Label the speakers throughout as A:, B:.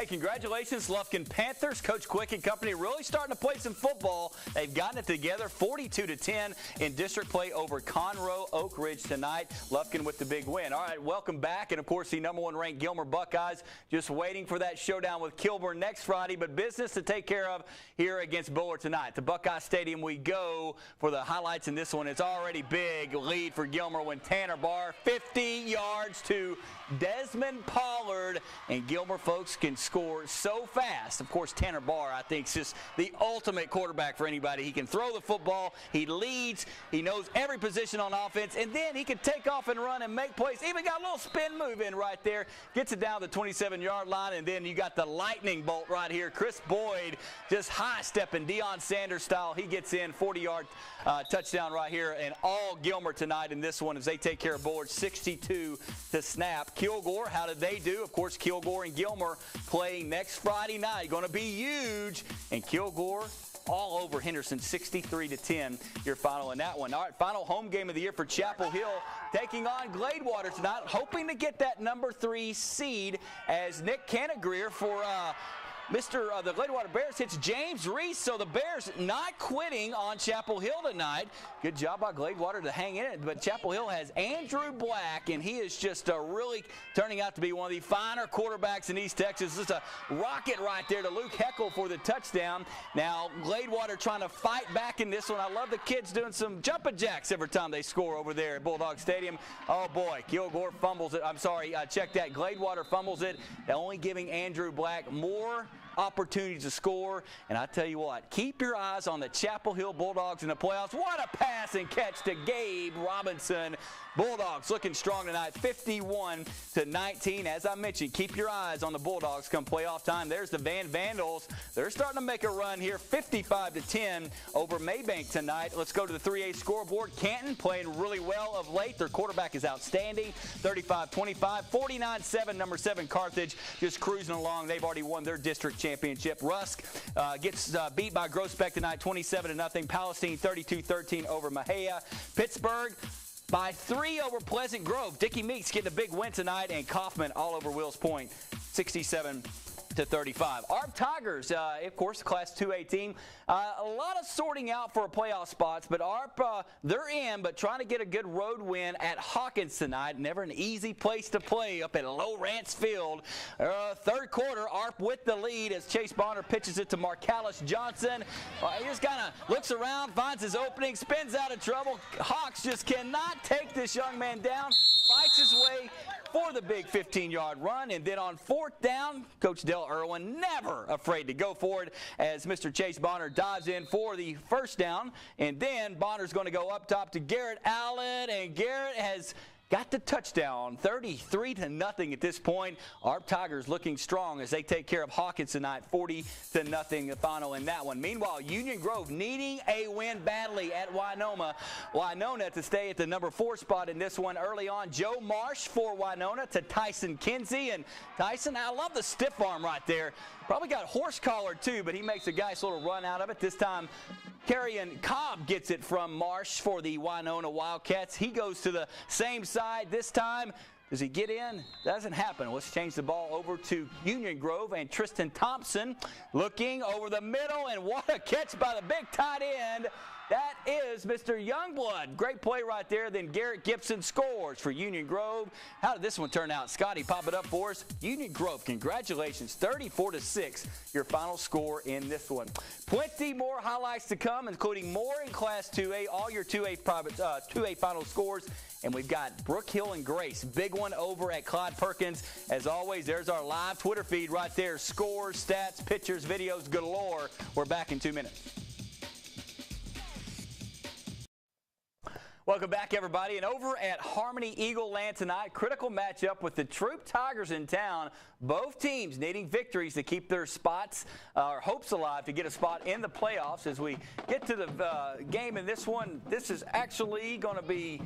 A: Hey, congratulations, Lufkin Panthers. Coach Quick and company really starting to play some football. They've gotten it together, 42-10 in district play over Conroe Oak Ridge tonight. Lufkin with the big win. All right, welcome back. And, of course, the #1 ranked Gilmer Buckeyes just waiting for that showdown with Kilburn next Friday, but business to take care of here against Bullard tonight. To Buckeye Stadium we go for the highlights in this one. It's already big lead for Gilmer when Tanner Barr, 50 yards to Desmond Pollard, and Gilmer folks can score so fast. Of course, Tanner Barr, I think, is just the ultimate quarterback for anybody. He can throw the football, he leads, he knows every position on offense, and then he can take off and run and make plays. Even got a little spin move in right there, gets it down the 27-yard line, and then you got the lightning bolt right here. Chris Boyd just high-stepping Deion Sanders style. He gets in 40-yard touchdown right here, and all Gilmer tonight in this one as they take care of Bullard, 62 to snap. Kilgore, how did they do? Of course, Kilgore and Gilmer playing next Friday night. Going to be huge. And Kilgore all over Henderson, 63-10, your final in that one. All right, final home game of the year for Chapel Hill, taking on Gladewater tonight, hoping to get that #3 seed as Nick Canagreer for the Gladewater Bears hits James Reese, so the Bears not quitting on Chapel Hill tonight. Good job by Gladewater to hang in it, but Chapel Hill has Andrew Black, and he is just really turning out to be one of the finer quarterbacks in East Texas. Just a rocket right there to Luke Heckel for the touchdown. Now, Gladewater trying to fight back in this one. I love the kids doing some jumping jacks every time they score over there at Bulldog Stadium. Oh, boy, Kilgore fumbles it. I'm sorry, check that. Gladewater fumbles it, only giving Andrew Black more opportunities to score. And I tell you what, keep your eyes on the Chapel Hill Bulldogs in the playoffs. What a pass and catch to Gabe Robinson. Bulldogs looking strong tonight, 51-19. As I mentioned, keep your eyes on the Bulldogs come playoff time. There's the Van Vandals. They're starting to make a run here, 55-10 over Maybank tonight. Let's go to the 3A scoreboard. Canton playing really well of late. Their quarterback is outstanding, 35-25, 49-7, number 7 Carthage just cruising along. They've already won their district championship. Rusk gets beat by Groesbeck tonight, 27-0. Palestine 32-13 over Mahia. Pittsburgh by 3 over Pleasant Grove. Dickie Meeks getting a big win tonight, and Kaufman all over Wills Point, 67-35. ARP Tigers, of course, the Class 2A team. A lot of sorting out for playoff spots, but ARP, they're in, but trying to get a good road win at Hawkins tonight. Never an easy place to play up at Low Ranch Field. Third quarter, ARP with the lead as Chase Bonner pitches it to Marcellus Johnson. He just kind of looks around, finds his opening, spins out of trouble. Hawks just cannot take this young man down. Fights his way for the big 15-yard run, and then on 4th down, Coach Dale Irwin never afraid to go for it as Mr. Chase Bonner dives in for the 1st down, and then Bonner's going to go up top to Garrett Allen, and Garrett has got the touchdown, 33-0 at this point. ARP Tigers looking strong as they take care of Hawkins tonight, 40-0 the final in that one. Meanwhile, Union Grove needing a win badly at Winona to stay at the #4 spot in this one. Early on, Joe Marsh for Winona to Tyson Kinsey. And Tyson, I love the stiff arm right there. Probably got horse collar too, but he makes a nice little run out of it. This time, Carrion Cobb gets it from Marsh for the Winona Wildcats. He goes to the same side this time. Does he get in? Doesn't happen. Let's change the ball over to Union Grove, and Tristan Thompson looking over the middle, and what a catch by the big tight end. That is Mr. Youngblood. Great play right there. Then Garrett Gibson scores for Union Grove. How did this one turn out? Scotty, pop it up for us. Union Grove, congratulations, 34-6, your final score in this one. Plenty more highlights to come, including more in Class 2A, all your 2A final scores. And we've got Brook Hill and Grace. Big one over at Clyde Perkins. As always, there's our live Twitter feed right there. Scores, stats, pictures, videos galore. We're back in 2 minutes. Welcome back, everybody. And over at Harmony Eagle Land tonight, critical matchup with the Troop Tigers in town. Both teams needing victories to keep their spots or hopes alive to get a spot in the playoffs. As we get to the game in this one, this is actually going to be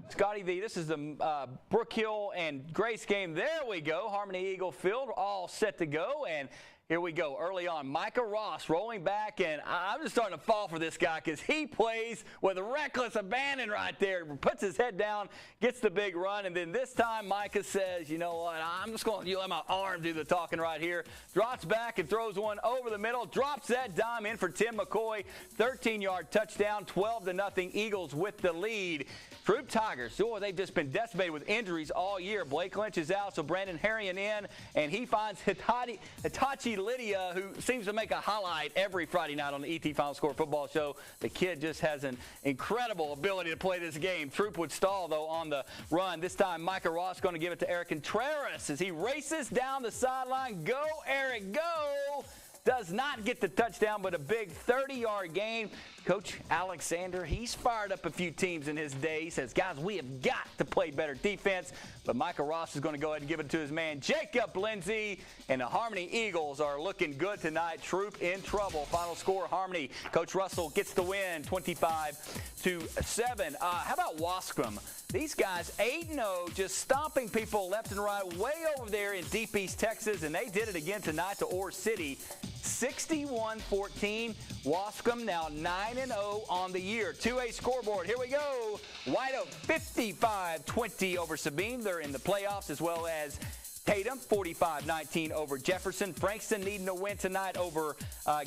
A: Scotty V. This is the Brook Hill and Grace game. There we go. Harmony Eagle Field all set to go. And Here we go. Early on, Micah Ross rolling back, and I'm just starting to fall for this guy because he plays with reckless abandon right there. Puts his head down, gets the big run, and then this time Micah says, you know what, I'm just going to let my arm do the talking right here. Drops back and throws one over the middle. Drops that dime in for Tim McCoy. 13-yard touchdown, 12-0 Eagles with the lead. Troop Tigers, they've just been decimated with injuries all year. Blake Lynch is out, so Brandon Harrion in, and he finds Hitachi Lydia, who seems to make a highlight every Friday night on the ET Final Score football show. The kid just has an incredible ability to play this game. Troop would stall, though, on the run. This time, Micah Ross going to give it to Eric Contreras as he races down the sideline. Go, Eric, go! Does not get the touchdown, but a big 30-yard gain. Coach Alexander, he's fired up a few teams in his day. He says, guys, we have got to play better defense. But Micah Ross is going to go ahead and give it to his man, Jacob Lindsey. And the Harmony Eagles are looking good tonight. Troop in trouble. Final score, Harmony. Coach Russell gets the win, 25-7. How about Wascom? These guys, 8-0, just stomping people left and right way over there in Deep East Texas. And they did it again tonight to Ore City. 61-14. Wascom now 9-0 on the year. 2A scoreboard. Here we go. White Oak 55-20 over Sabine. They're in the playoffs, as well as Tatum 45-19 over Jefferson. Frankston needing a win tonight over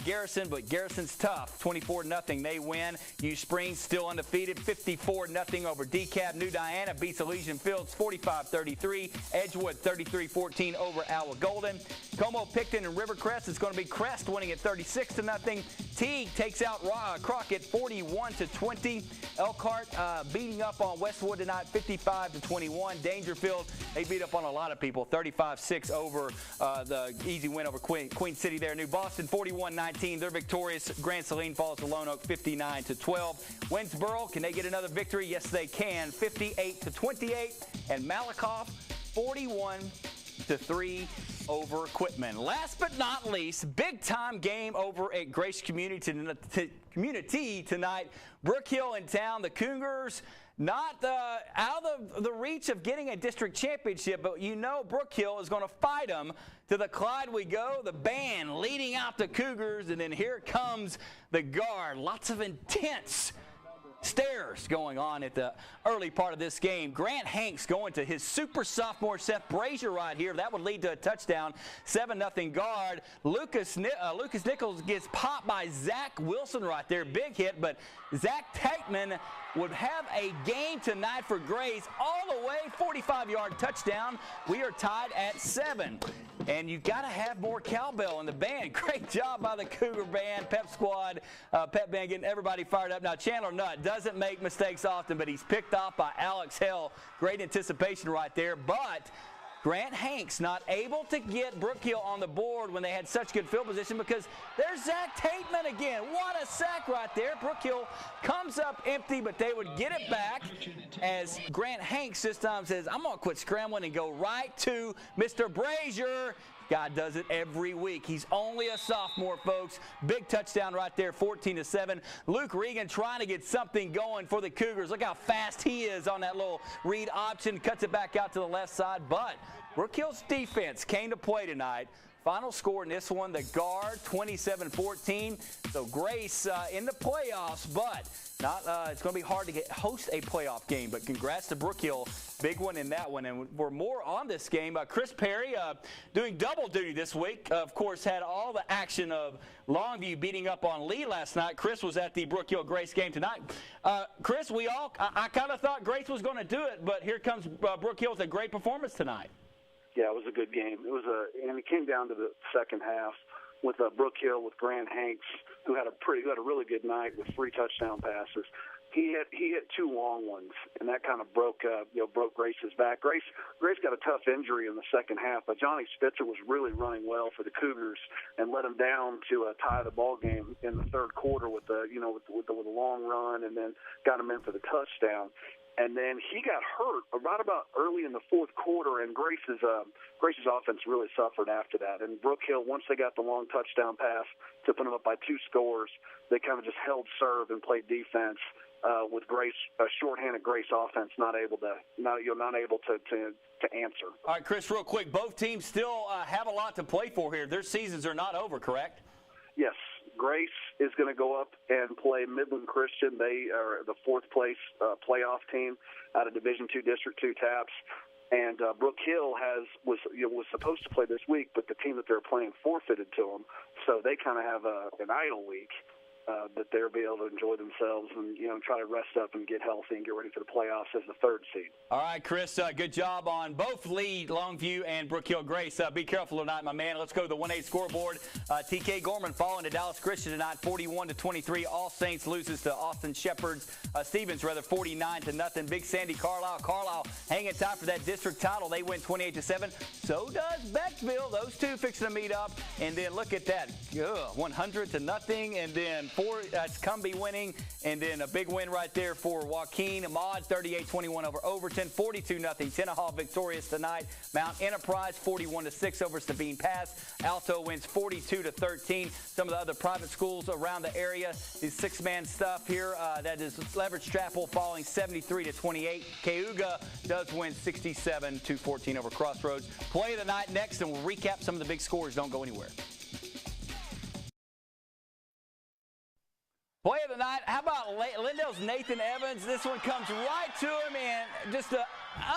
A: Garrison, but Garrison's tough. 24-0 they win. U Springs still undefeated. 54-0 over DeKalb. New Diana beats Elysian Fields 45-33. Edgewood 33-14 over Alwa Golden. Como, Picton, and Rivercrest. It's going to be Crest winning at 36-0. Teague takes out Crockett 41-20. Elkhart beating up on Westwood tonight 55-21. Dangerfield, they beat up on a lot of people 35-6 over the easy win over Queen City there. New Boston 41-19. They're victorious. Grand Saline falls to Lone Oak 59-12. Winsboro, can they get another victory? Yes, they can. 58-28. And Malakoff 41-3 over Quitman. Last but not least, big-time game over at Grace Community tonight. Brook Hill in town. The Cougars not out of the reach of getting a district championship, but you know Brook Hill is going to fight them. To the Clyde we go, the band leading out the Cougars, and then here comes the guard. Lots of intense stares going on at the early part of this game. Grant Hanks going to his super sophomore Seth Brazier right here. That would lead to a touchdown. 7-0 guard. Lucas Nichols gets popped by Zach Wilson right there. Big hit, but Zach Tateman would have a game tonight for Grace all the way, 45-yard touchdown. We are tied at 7. And you got to have more cowbell in the band. Great job by the Cougar band, pep squad, pep band, getting everybody fired up. Now, Chandler Nutt doesn't make mistakes often, but he's picked off by Alex Hell. Great anticipation right there. But Grant Hanks not able to get Brook Hill on the board when they had such good field position because there's Zach Tateman again. What a sack right there. Brook Hill comes up empty, but they would get it back as Grant Hanks this time says, I'm going to quit scrambling and go right to Mr. Brazier. God does it every week. He's only a sophomore, folks. Big touchdown right there, 14-7. Luke Regan trying to get something going for the Cougars. Look how fast he is on that little read option. Cuts it back out to the left side. But Brook Hill's defense came to play tonight. Final score in this one, the guard, 27-14. So Grace in the playoffs, but not. It's going to be hard to host a playoff game. But congrats to Brook Hill. Big one in that one. And for more on this game, Chris Perry doing double duty this week. Of course, had all the action of Longview beating up on Lee last night. Chris was at the Brook Hill Grace game tonight. Chris, I kind of thought Grace was going to do it, but here comes Brook Hill with a great performance tonight.
B: Yeah, it was a good game. And it came down to the second half with Brook Hill with Grant Hanks, who had a really good night with 3 touchdown passes. He hit 2 long ones, and that kind of broke Grace's back. Grace got a tough injury in the second half, but Johnny Spitzer was really running well for the Cougars and let him down to tie the ball game in the third quarter with a long run, and then got him in for the touchdown. And then he got hurt right about early in the fourth quarter, and Grace's offense really suffered after that. And Brook Hill, once they got the long touchdown pass to put them up by 2 scores, they kind of just held serve and played defense. with Grace, shorthanded Grace offense, not able to answer.
A: All right, Chris, real quick, both teams still have a lot to play for here. Their seasons are not over, correct?
B: Yes. Grace is going to go up and play Midland Christian. They are the fourth-place playoff team out of Division II District 2 TAPS. And Brook Hill was supposed to play this week, but the team that they're playing forfeited to them. So they kind of have an idle week that they'll be able to enjoy themselves and, try to rest up and get healthy and get ready for the playoffs as the third seed.
A: All right, Chris, good job on both Lee, Longview, and Brook Hill Grace. Be careful tonight, my man. Let's go to the 1A scoreboard. TK Gorman falling to Dallas Christian tonight, 41-23. All Saints loses to Austin Stevens, 49-0. Big Sandy Carlisle hanging tight for that district title. They win 28-7. So does Beckville. Those two fixing to meet up. And then look at that, 100-0. And then that's Cumbie winning, and then a big win right there for Joaquin Ahmad, 38-21 over Overton, 42-0. Tenaha victorious tonight. Mount Enterprise 41-6 over Sabine Pass. Alto wins 42-13. Some of the other private schools around the area, the six-man stuff here. That is Leverage Chapel falling 73-28. Cayuga does win 67-14 over Crossroads. Play of the night next, and we'll recap some of the big scores. Don't go anywhere. Play of the night, how about Lindale's Nathan Evans? This one comes right to him, and just an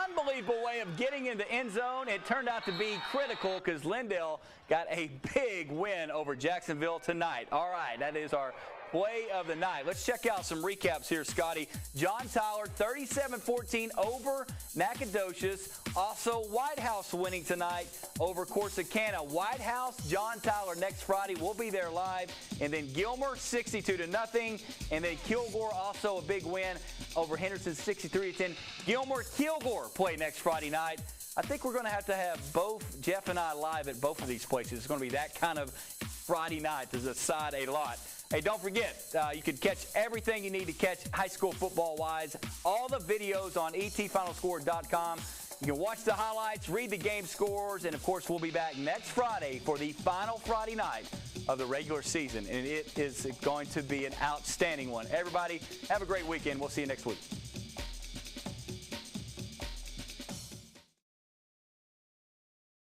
A: unbelievable way of getting in the end zone. It turned out to be critical because Lindale got a big win over Jacksonville tonight. All right, that is our play of the night. Let's check out some recaps here, Scotty. John Tyler, 37-14 over Nacogdoches. Also, White House winning tonight over Corsicana. White House, John Tyler next Friday. We'll be there live. And then Gilmer, 62-0. And then Kilgore, also a big win over Henderson, 63-10. Kilgore play next Friday night. I think we're going to have both Jeff and I live at both of these places. It's going to be that kind of Friday night to decide a lot. Hey, don't forget, you can catch everything you need to catch high school football-wise. All the videos on etfinalscore.com. You can watch the highlights, read the game scores, and, of course, we'll be back next Friday for the final Friday night of the regular season. And it is going to be an outstanding one. Everybody, have a great weekend. We'll see you next week.